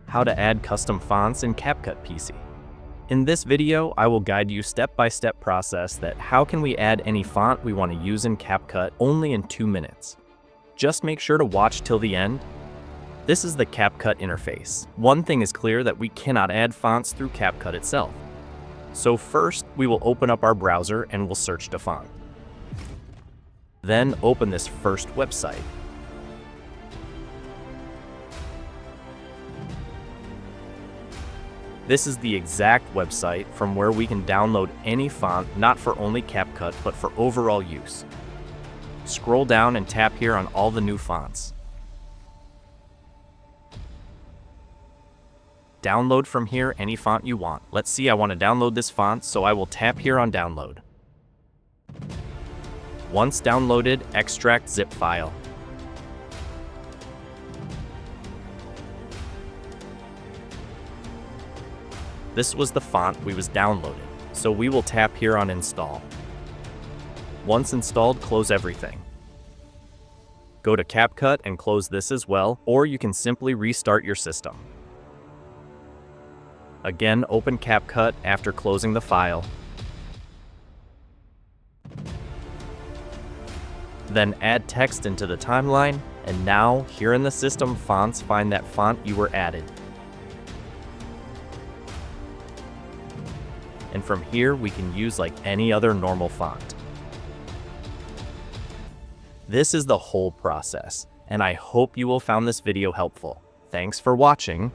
how to add custom fonts in CapCut PC. In this video, I will guide you step-by-step process that how can we add any font we want to use in CapCut only in 2 minutes. Just make sure to watch till the end. This is the CapCut interface. One thing is clear that we cannot add fonts through CapCut itself. So first, we will open up our browser and we'll search the font. Then open this first website. This is the exact website from where we can download any font, not for only CapCut, but for overall use. Scroll down and tap here on all the new fonts. Download from here any font you want. Let's see, I want to download this font, so I will tap here on download. Once downloaded, extract zip file. This was the font we was downloaded, so we will tap here on install. Once installed, close everything. Go to CapCut and close this as well, or you can simply restart your system. Again, open CapCut after closing the file. Then add text into the timeline, and now, here in the system fonts, find that font you were added. And from here, we can use like any other normal font. This is the whole process, and I hope you will found this video helpful. Thanks for watching.